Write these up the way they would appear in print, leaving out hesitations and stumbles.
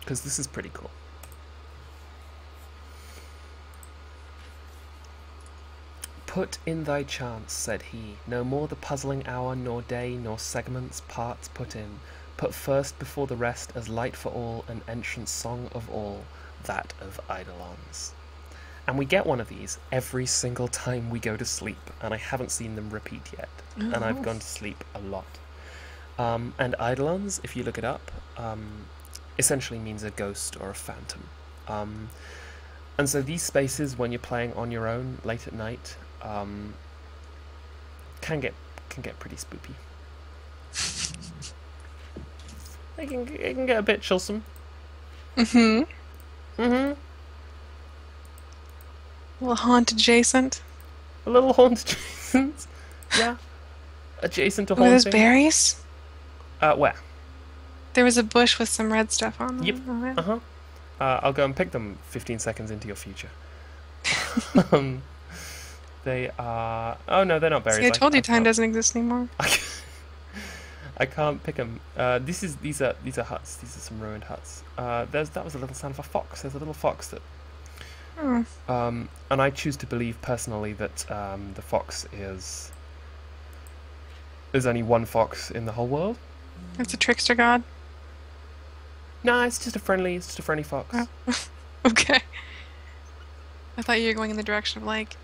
because this is pretty cool. Put in thy chance, said he, no more the puzzling hour, nor day, nor segments, parts put in. Put first before the rest, as light for all, an entrance song of all, that of Eidolons. And we get one of these every single time we go to sleep, and I haven't seen them repeat yet, and I've gone to sleep a lot. And Eidolons, if you look it up, essentially means a ghost or a phantom. And so these spaces, when you're playing on your own late at night, can get pretty spoopy. It can get a bit chillsome. A little haunt adjacent. A little haunt adjacent. Yeah. Adjacent to Were those haunting. berries? Where? There was a bush with some red stuff on them. Yep. Oh, yeah. I'll go and pick them 15 seconds into your future. They are... Oh no, they're not berries. See, I told you time can't... doesn't exist anymore. I can't pick them. These are huts. These are some ruined huts. That was a little sound of a fox. There's a little fox that... and I choose to believe personally that the fox is... There's only one fox in the whole world. It's a trickster god. No, it's just a friendly fox. Oh. Okay. I thought you were going in the direction of like,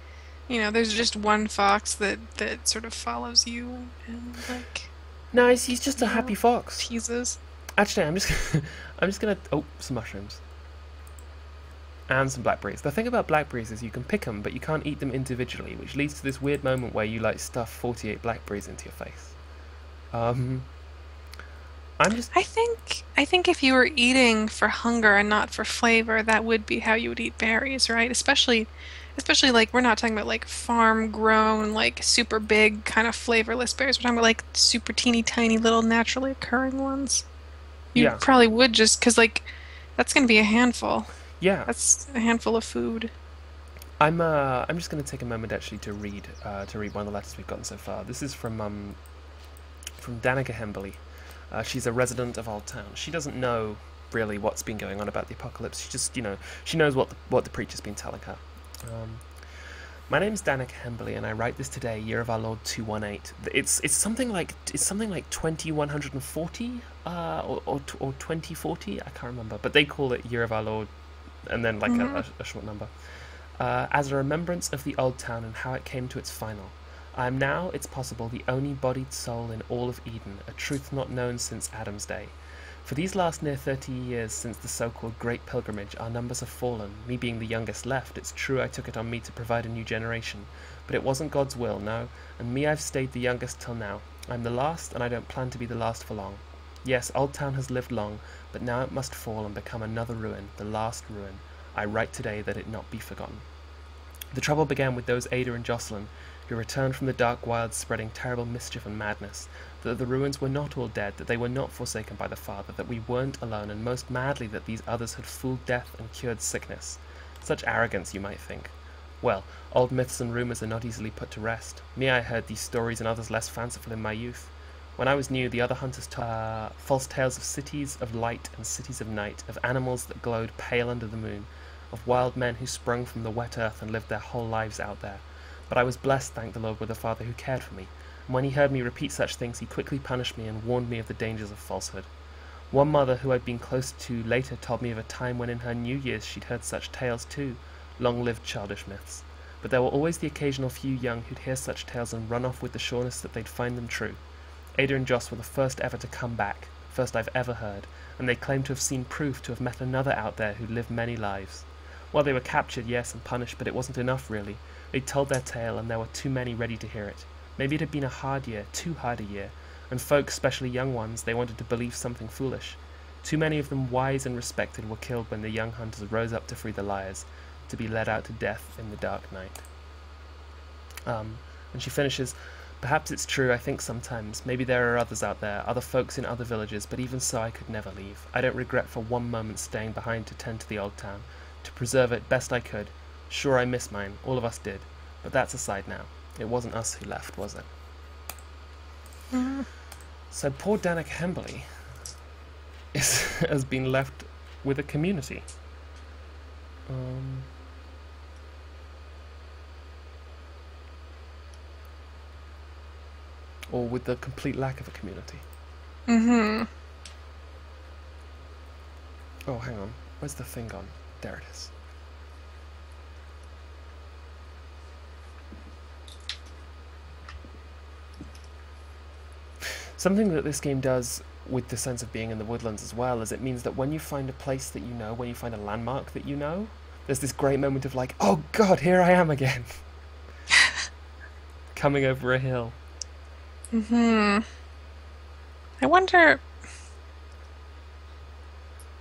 there's just one fox that sort of follows you and like. No, he's just a happy fox. Teases. Actually, I'm just gonna some mushrooms. And some blackberries. The thing about blackberries is you can pick them, but you can't eat them individually, which leads to this weird moment where you like stuff 48 blackberries into your face. I think if you were eating for hunger and not for flavor, that would be how you would eat berries, right? Especially like we're not talking about like farm grown, like super big kind of flavorless berries. We're talking about like super teeny tiny little naturally occurring ones. You probably would just because like that's gonna be a handful. Yeah. That's a handful of food. I'm just gonna take a moment actually to read one of the letters we've gotten so far. This is from Danica Hemberley. She's a resident of Old Town. She doesn't know really what's been going on about the apocalypse. She just, she knows what the preacher's been telling her. My name's Danica Hemberley, and I write this today, year of our Lord 218. It's something like 2140 or 2040. I can't remember, but they call it year of our Lord, and then like a short number, as a remembrance of the Old Town and how it came to its final. I am now, it's possible, the only bodied soul in all of Eden, a truth not known since Adam's day. For these last near 30 years since the so-called Great Pilgrimage, our numbers have fallen. Me being the youngest left, it's true I took it on me to provide a new generation. But it wasn't God's will, no, and me I've stayed the youngest till now. I'm the last, and I don't plan to be the last for long. Yes, Old Town has lived long, but now it must fall and become another ruin, the last ruin. I write today that it not be forgotten. The trouble began with those Ada and Jocelyn, who returned from the dark wilds spreading terrible mischief and madness, that the ruins were not all dead, that they were not forsaken by the Father, that we weren't alone, and most madly that these others had fooled death and cured sickness. Such arrogance, you might think. Well, old myths and rumours are not easily put to rest. Me, I heard these stories and others less fanciful in my youth. When I was new, the other hunters told false tales of cities of light and cities of night, of animals that glowed pale under the moon, of wild men who sprung from the wet earth and lived their whole lives out there. But I was blessed, thank the Lord, with a father who cared for me, and when he heard me repeat such things, he quickly punished me and warned me of the dangers of falsehood. One mother who I'd been close to later told me of a time when in her new years she'd heard such tales too, long-lived childish myths. But there were always the occasional few young who'd hear such tales and run off with the sureness that they'd find them true. Ada and Joss were the first ever to come back, first I've ever heard, and they claimed to have seen proof to have met another out there who'd lived many lives. Well, they were captured, yes, and punished, but it wasn't enough, really. They'd told their tale, and there were too many ready to hear it. Maybe it had been a hard year, too hard a year, and folk, especially young ones, they wanted to believe something foolish. Too many of them wise and respected were killed when the young hunters rose up to free the liars, to be led out to death in the dark night. And she finishes, perhaps it's true, I think sometimes, maybe there are others out there, other folks in other villages, but even so I could never leave. I don't regret for one moment staying behind to tend to the old town, to preserve it best I could. Sure, I miss mine, all of us did, but that's aside now. It wasn't us who left, was it? So poor Danica Hemberley has been left with a community. Um, or with the complete lack of a community. Mm-hmm. Oh, hang on. Where's the thing gone? There it is. Something that this game does with the sense of being in the woodlands as well is it means that when you find a place that you know, when you find a landmark that you know, there's this great moment of like, oh god, here I am again. Coming over a hill. Mm-hmm. I wonder,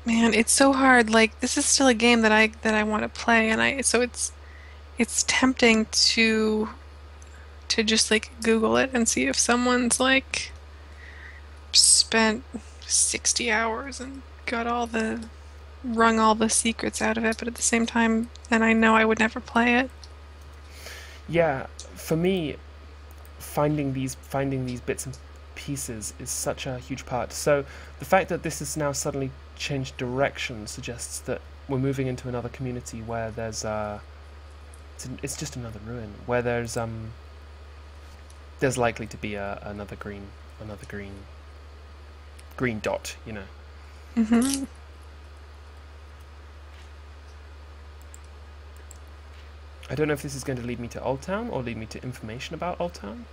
man, it's so hard. Like this is still a game that I want to play, and I so it's tempting to just like Google it and see if someone's like spent 60 hours and got all the wrung all the secrets out of it, but at the same time, then I know I would never play it. Yeah, for me, finding these bits and pieces is such a huge part. So the fact that this has now suddenly changed direction suggests that we're moving into another community where there's it's just another ruin where there's likely to be another green dot, you know. Hmm. I don't know if this is going to lead me to Old Town or lead me to information about Old Town.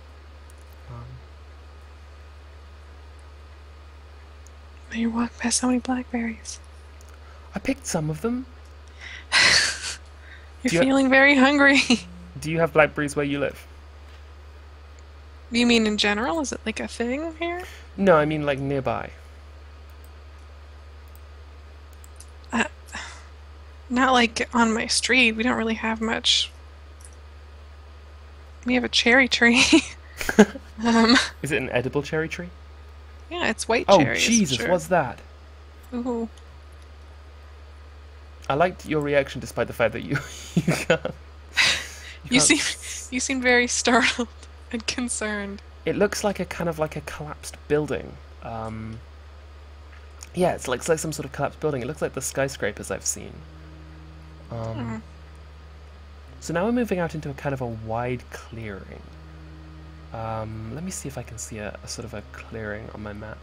You walk past so many blackberries. I picked some of them. You're Do you, feeling very hungry. do you have blackberries where you live? You mean in general? Is it like a thing here? No, I mean like nearby. Uh, Not like on my street. We don't really have much. We have a cherry tree. um, Is it an edible cherry tree? yeah, it's white Oh, cherries. Jesus, Sure. what's that? Ooh. I liked your reaction despite the fact that you, you can't... You can't you seem very startled and concerned. It looks like a kind of like a collapsed building. Yeah, it's like some sort of collapsed building. It looks like the skyscrapers I've seen. Hmm. So now we're moving out into a kind of a wide clearing. Let me see if I can see a sort of a clearing on my map.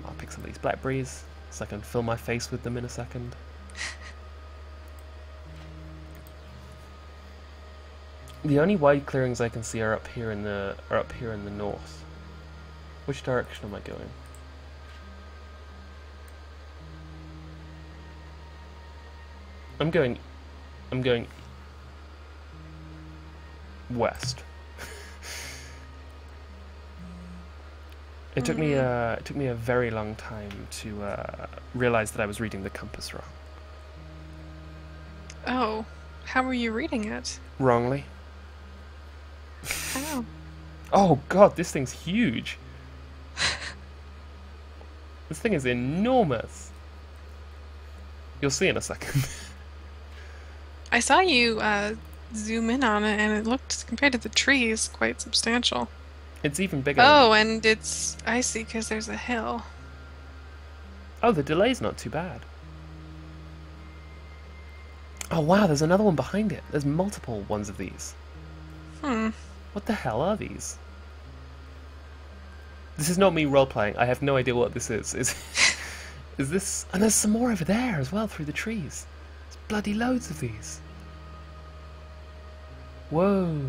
I'll pick some of these blackberries so I can fill my face with them in a second. The only wide clearings I can see are up here in the north. Which direction am I going? I'm going west. It took me a very long time to realize that I was reading the compass wrong. Oh, how were you reading it? Wrongly. How? Oh god, this thing's huge. This thing is enormous. You'll see in a second. I saw you zoom in on it, and it looked, compared to the trees, quite substantial. It's even bigger. Oh, and it's icy because there's a hill. Oh, the delay's not too bad. Oh wow, there's another one behind it. There's multiple ones of these. Hmm. What the hell are these? This is not me role-playing. I have no idea what this is. Is this... And there's some more over there as well, through the trees. There's bloody loads of these. Whoa.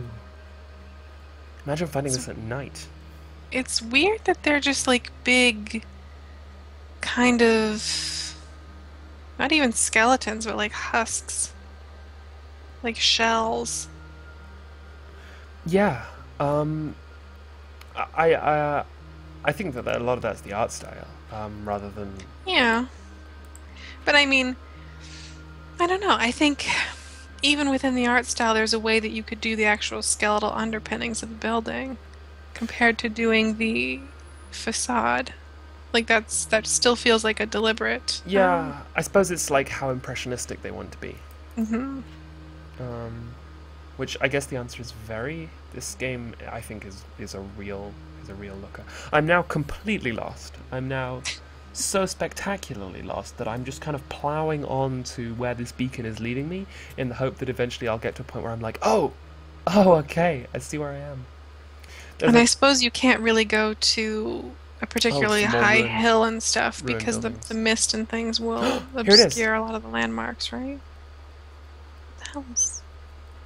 Imagine finding this at night. It's weird that they're just like big, kind of, not even skeletons, but like husks, like shells. Yeah. I think that a lot of that's the art style, rather than... Yeah. But I mean, I don't know. I think even within the art style, there's a way that you could do the actual skeletal underpinnings of the building compared to doing the facade. Like that still feels like a deliberate. Yeah, I suppose it's like how impressionistic they want to be. Mhm. Which I guess the answer is very. This game, I think, is a real looker. I'm now completely lost. I'm now so spectacularly lost that I'm just kind of ploughing on to where this beacon is leading me in the hope that eventually I'll get to a point where I'm like, oh, okay, I see where I am. There's And I a suppose you can't really go to a particularly for more high hill and stuff ruined because the buildings. mist and things will Here it is. obscure a lot of the landmarks, right? What the hell is...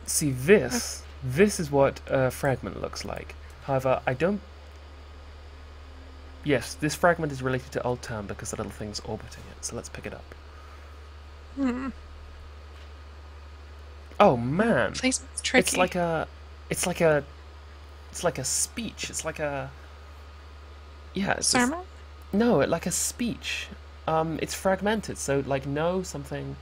See this is what a fragment looks like. However, I don't. Yes, this fragment is related to Old Town because the little thing's orbiting it. So let's pick it up. Hmm. Oh man, Placement's it's tricky. like a, it's like a, it's like a speech. It's like a, yeah, Sermon? no, like a speech. It's fragmented. So like no something.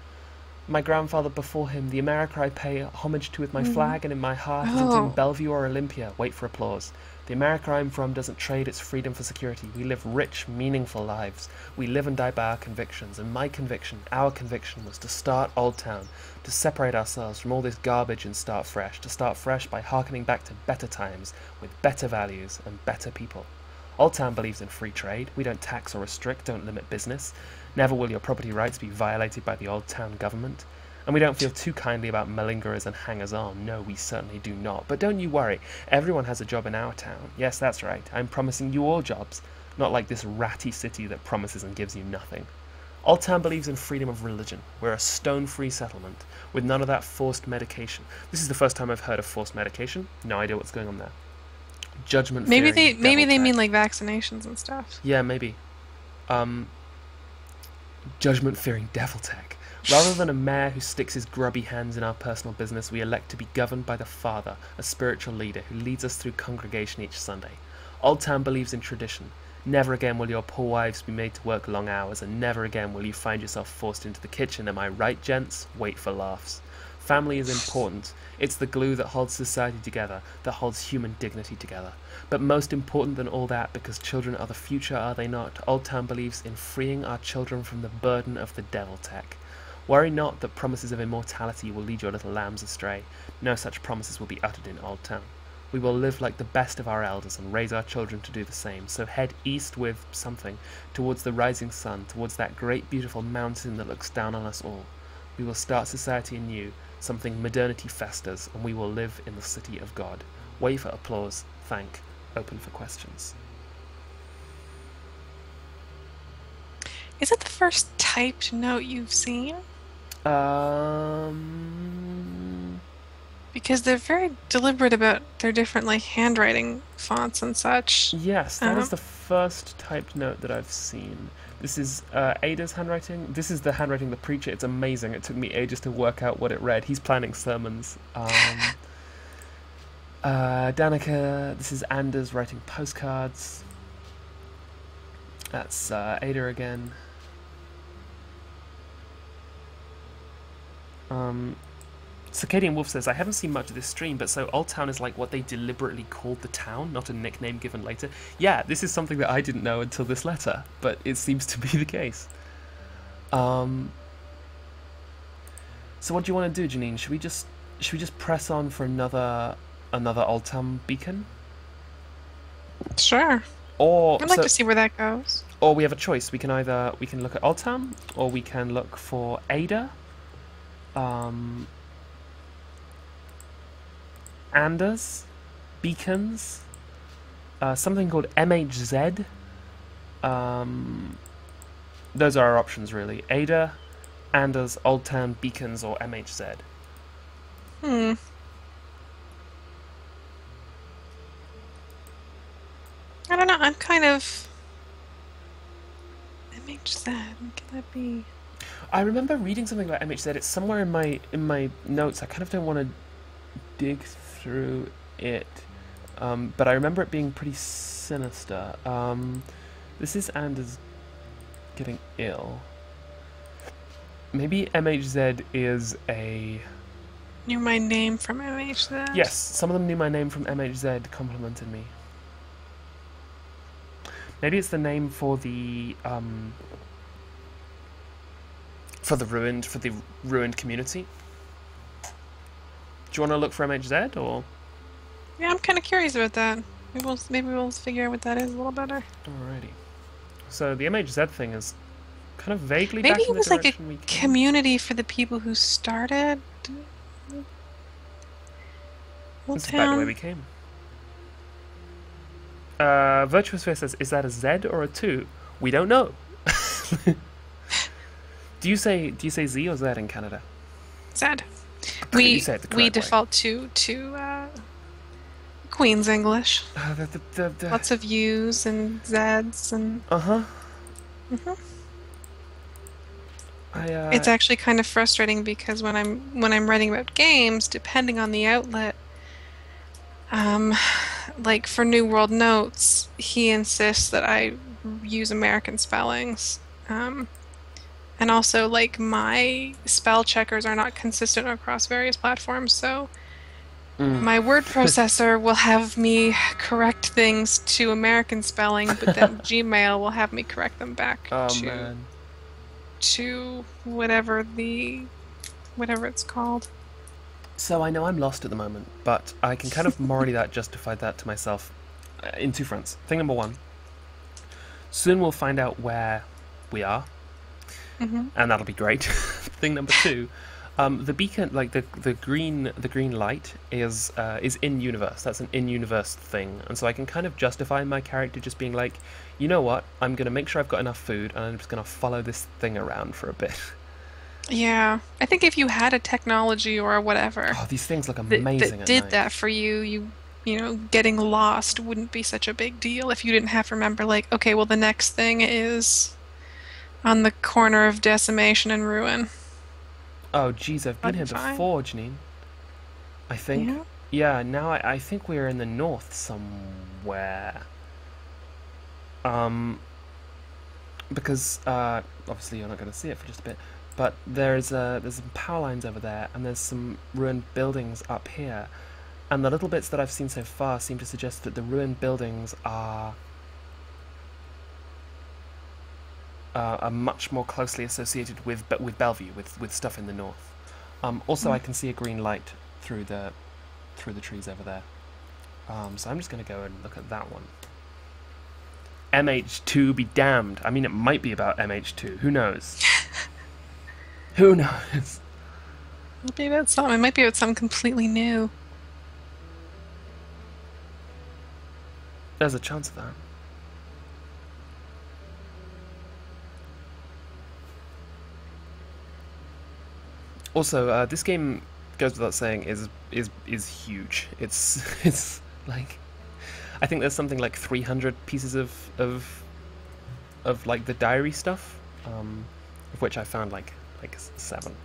My grandfather before him, the America I pay homage to with my Mm. flag and in my heart isn't in Oh. Bellevue or Olympia. Wait for applause. The America I'm from doesn't trade its freedom for security. We live rich, meaningful lives. We live and die by our convictions, and my conviction, our conviction, was to start Old Town, to separate ourselves from all this garbage and start fresh, to start fresh by harkening back to better times, with better values and better people. Old Town believes in free trade. We don't tax or restrict, don't limit business. Never will your property rights be violated by the Old Town government. And we don't feel too kindly about malingerers and hangers-on. No, we certainly do not. But don't you worry, everyone has a job in our town. Yes, that's right. I'm promising you all jobs. Not like this ratty city that promises and gives you nothing. Old Town believes in freedom of religion. We're a stone-free settlement, with none of that forced medication. This is the first time I've heard of forced medication. No idea what's going on there. Judgment-fearing Maybe devil they mean tech. like vaccinations and stuff. Yeah, maybe. Um, Judgment-fearing devil tech. Rather than a mayor who sticks his grubby hands in our personal business, we elect to be governed by the Father, a spiritual leader who leads us through congregation each Sunday. Old Town believes in tradition. Never again will your poor wives be made to work long hours, and never again will you find yourself forced into the kitchen. Am I right, gents? Wait for laughs. Family is important. It's the glue that holds society together, that holds human dignity together. But most important than all that, because children are the future, are they not? Old Town believes in freeing our children from the burden of the devil tech. Worry not that promises of immortality will lead your little lambs astray. No such promises will be uttered in Old Town. We will live like the best of our elders and raise our children to do the same. So head east with something, towards the rising sun, towards that great beautiful mountain that looks down on us all. We will start society anew, something modernity festers, and we will live in the city of God. Wait for applause, thank, open for questions. Is it the first typed note you've seen? Because they're very deliberate about their different like handwriting fonts and such. Yes, that is Um, the first typed note that I've seen. This is Ada's handwriting. This is the handwriting of the preacher. It's amazing. It took me ages to work out what it read. He's planning sermons. Danica, this is Anders writing postcards. That's Ada again. Circadian Wolf says, I haven't seen much of this stream, but so Old Town is like what they deliberately called the town, not a nickname given later. Yeah, this is something that I didn't know until this letter, but it seems to be the case. So what do you want to do, Janine? Should we just press on for another Old Town beacon? sure. Or I'd like to see where that goes. or we have a choice. We can look at Old Town, or we can look for Ada. Anders, beacons, something called MHZ. Those are our options, really. Ada, Anders, Old Town, beacons, or MHZ. Hmm. I don't know. I'm kind of MHZ. What can that be? I remember reading something about MHZ. It's somewhere in my notes. I kind of don't want to dig through it, but I remember it being pretty sinister. This is Anders getting ill. Maybe MHZ is a... Knew my name from MHZ. Yes, some of them knew my name from MHZ, complimented me. Maybe it's the name for the ruined community. Do you want to look for MHZ or? Yeah, I'm kind of curious about that. Maybe we'll figure out what that is a little better. Alrighty. So the MHZ thing is kind of vaguely Maybe back in it the was like a direction we came. community for the people who started Old This is back the way we Town. came. Virtuous Sphere says, "Is that a Z or a 2? We don't know." Do you say Z or Z in Canada? Sad. You We say it the we correct way. default to Queen's English. The Lots of U's and Z's and uh-huh. Mhm. I It's actually kind of frustrating because when I'm writing about games, depending on the outlet, um, like for New World Notes, he insists that I use American spellings. Um, and also like my spell checkers are not consistent across various platforms, so mm. my word processor will have me correct things to American spelling, but then Gmail will have me correct them back Oh to man. whatever it's called. So I know I'm lost at the moment, but I can kind of morally that justify that to myself in two fronts. Thing number one, soon we'll find out where we are, Hmm. and that'll be great. Thing number two, the beacon, like the green light is in universe. That's an in universe thing, and so I can kind of justify my character just being like, you know what, I'm gonna make sure I've got enough food, and I'm just gonna follow this thing around for a bit. Yeah, I think if you had a technology or whatever Oh, these things look that amazing at did night. that for you, getting lost wouldn't be such a big deal if you didn't have to remember, like, okay, well, the next thing is on the corner of Decimation and Ruin. Oh, geez, I've been That'd be here fine. before, Janine. I think. Yeah. Yeah, now I think we're in the north somewhere. Um, because obviously you're not going to see it for just a bit, but there's some power lines over there, and there's some ruined buildings up here, and the little bits that I've seen so far seem to suggest that the ruined buildings are much more closely associated with Bellevue, with stuff in the north. Also, I can see a green light through the trees over there. So I'm just going to go and look at that one. MH2 be damned. I mean, it might be about MH2. Who knows? Who knows? It might be about something completely new. There's a chance of that. Also, this game goes without saying is huge. It's it's like I think there's something like 300 pieces of like the diary stuff, of which I found like 7.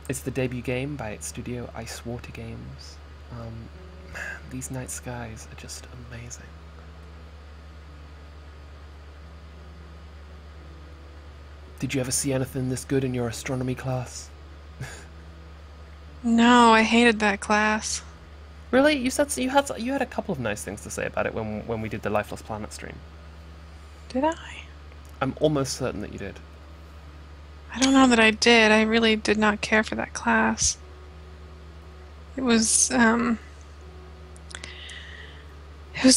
It's the debut game by its studio Ice Water Games. Man, these night skies are just amazing. Did you ever see anything this good in your astronomy class? No, I hated that class. Really? You had a couple of nice things to say about it when we did the Lifeless Planet stream. Did I? I'm almost certain that you did. I don't know that I did. I really did not care for that class. It was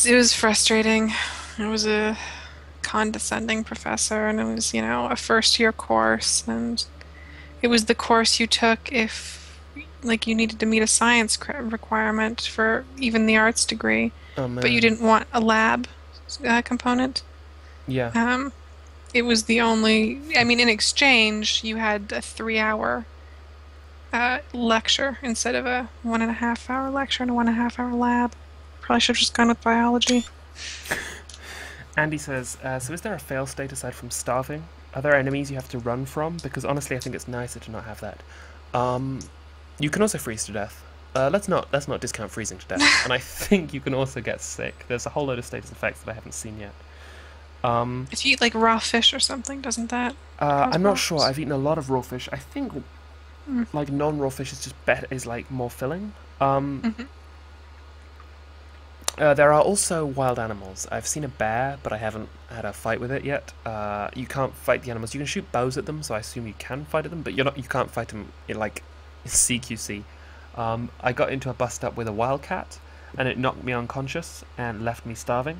it was frustrating. It was a condescending professor, and it was, a first year course, and it was the course you took if like you needed to meet a science requirement for even the arts degree, Oh but you man. didn't want a lab component. Yeah. Um, it was the only, I mean, in exchange, you had a 3 hour lecture instead of a 1.5 hour lecture and a 1.5 hour lab. Probably should have just gone with biology. Andy says, so is there a fail state aside from starving? Are there enemies you have to run from? Because honestly, I think it's nicer to not have that. You can also freeze to death. Let's not discount freezing to death. And I think you can also get sick. There's a whole load of status effects that I haven't seen yet. If you eat like raw fish or something, doesn't that cause I'm not sure. problems? I've eaten a lot of raw fish. I think Mm. like non-raw fish is just better, is like more filling. Um, Hmm. there are also wild animals. I've seen a bear, but I haven't had a fight with it yet. You can't fight the animals. You can shoot bows at them, so I assume you can fight at them, but you can't fight them in like CQC. I got into a bust up with a wildcat, and it knocked me unconscious and left me starving.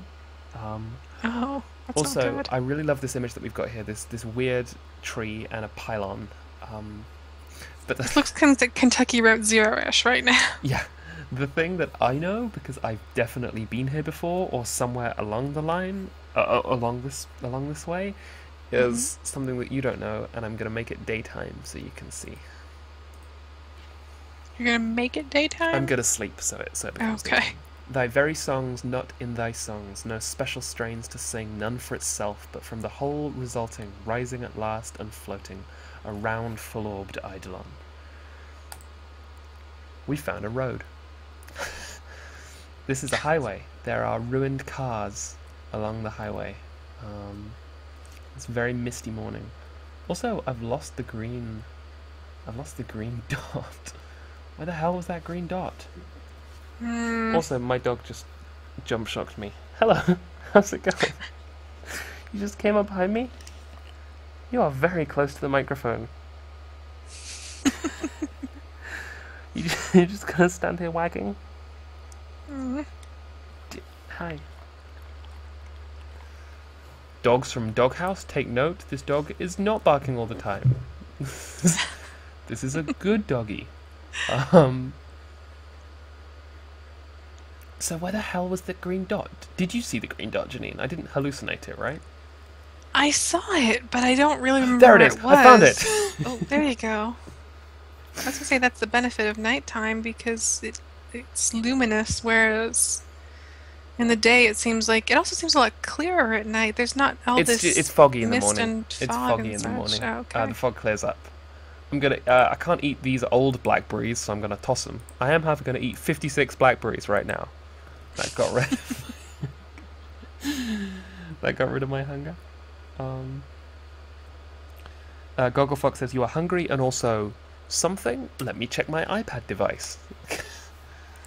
Um, Oh, that's not Also, good. I really love this image that we've got here. This weird tree and a pylon. But This looks kind of Kentucky Route Zero-ish right now. yeah, the thing that I know, because I've definitely been here before or somewhere along the line, along this way, Hmm. is something that you don't know, and I'm gonna make it daytime so you can see. You're gonna make it I'm daytime? gonna sleep so it becomes Okay. daytime. Thy very songs, not in thy songs, no special strains to sing, none for itself, but from the whole resulting, rising at last and floating, a round full-orbed Eidolon. We found a road. This is a highway. There are ruined cars along the highway. Um, it's a very misty morning. Also, I've lost the green. I've lost the green dot. Where the hell was that green dot? Hmm. Also, my dog just jump shocked me. Hello, how's it going? You just came up behind me? You are very close to the microphone. You're just gonna stand here wagging? Hmm. Hi. Dogs from Doghouse, take note. This dog is not barking all the time. This is a good doggy. Um. So where the hell was the green dot? Did you see the green dot, Janine? I didn't hallucinate it, right? I saw it, but I don't really remember There it where is. it I found it. was. Oh, there you go. I was gonna say that's the benefit of nighttime because it's luminous, whereas in the day it also seems a lot clearer at night. There's not all It's this foggy in the mist morning. and It's fog foggy and in the such. morning. Oh, The okay. fog clears up. I'm gonna. I can't eat these old blackberries, so I'm gonna toss them. I am, however, gonna eat 56 blackberries right now. That got rid. That got rid of my hunger. Um. Gogglefox says you are hungry and also something. Let me check my iPad device.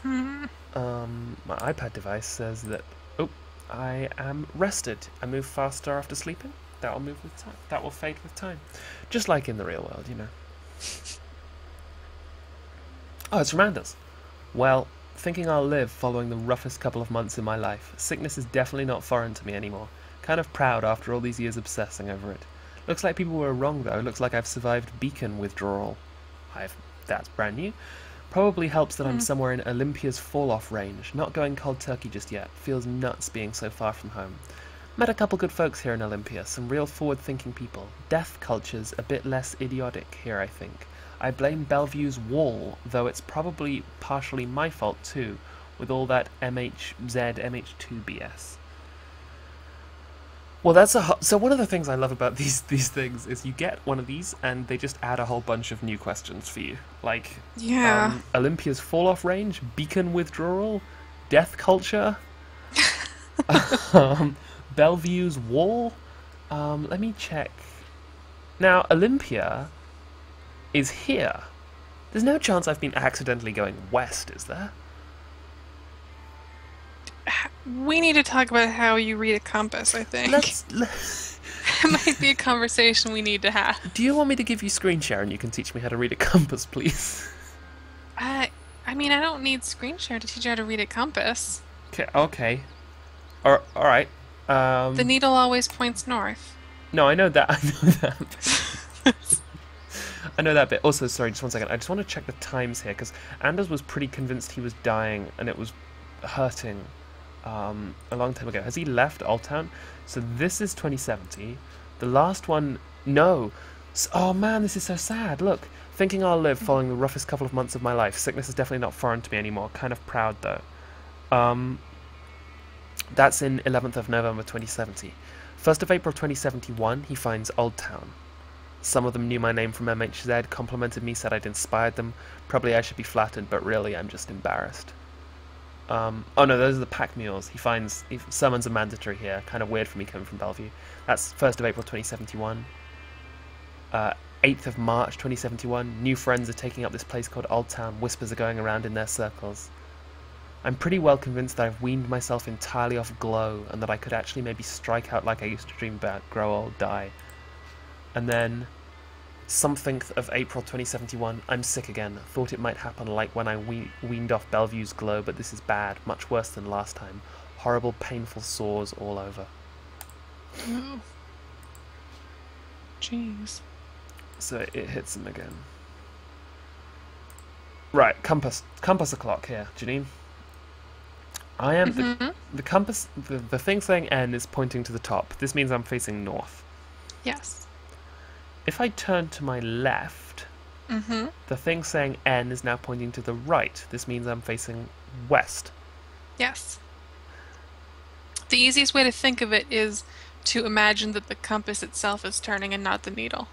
Hmm. My iPad device says that. Oh, I am rested. I move faster after sleeping. That will move with time. That will fade with time, just like in the real world, you know. Oh, it's from Anders. Well, thinking I'll live following the roughest couple of months in my life. Sickness is definitely not foreign to me anymore. Kind of proud after all these years obsessing over it. Looks like people were wrong though. Looks like I've survived beacon withdrawal. That's brand new. Probably helps that I'm Hmm. somewhere in Olympia's fall-off range. Not going cold turkey just yet. Feels nuts being so far from home. Met a couple good folks here in Olympia, some real forward-thinking people. Death culture's a bit less idiotic here, I think. I blame Bellevue's wall, though it's probably partially my fault too, with all that MHZ, MH2 BS. Well, so one of the things I love about these things is you get one of these and they just add a whole bunch of new questions for you, like Yeah. Olympia's fall-off range, beacon withdrawal, death culture, um, Bellevue's wall. Let me check. Now, Olympia is here. There's no chance I've been accidentally going west, is there? We need to talk about how you read a compass, I think. Let's. It might be a conversation we need to have. Do you want me to give you screen share and you can teach me how to read a compass, please? I, I mean, I don't need screen share to teach you how to read a compass. Okay. Okay. All right. The needle always points north. No, I know that. I know that. I know that bit. Also, sorry, just one second. I just want to check the times here because Anders was pretty convinced he was dying and it was hurting a long time ago. Has he left Old Town? So this is 2070. The last one, no. Oh man, this is so sad. Look, thinking I'll live following the roughest couple of months of my life. Sickness is definitely not foreign to me anymore. Kind of proud though. Um, that's in 11th of November 2070. 1st of April 2071, he finds Old Town. Some of them knew my name from MHZ, complimented me, said I'd inspired them. Probably I should be flattered, but really I'm just embarrassed. Oh no, those are the pack mules. He summons a mandatory here. Kind of weird for me coming from Bellevue. That's 1st of April 2071. 8th of March 2071. New friends are taking up this place called Old Town. Whispers are going around in their circles. I'm pretty well convinced that I've weaned myself entirely off glow and that I could actually maybe strike out like I used to dream about, grow old, die. And then Something of April 2071. I'm sick again. Thought it might happen like when I weaned off Bellevue's glow, but this is bad. Much worse than last time. Horrible, painful sores all over. Oh, jeez. So it hits him again. Right, compass o'clock here, Janine. I am Mm-hmm. the compass. The thing saying N is pointing to the top. This means I'm facing north. Yes. If I turn to my left, Mm-hmm. the thing saying N is now pointing to the right. This means I'm facing west. Yes. The easiest way to think of it is to imagine that the compass itself is turning and not the needle.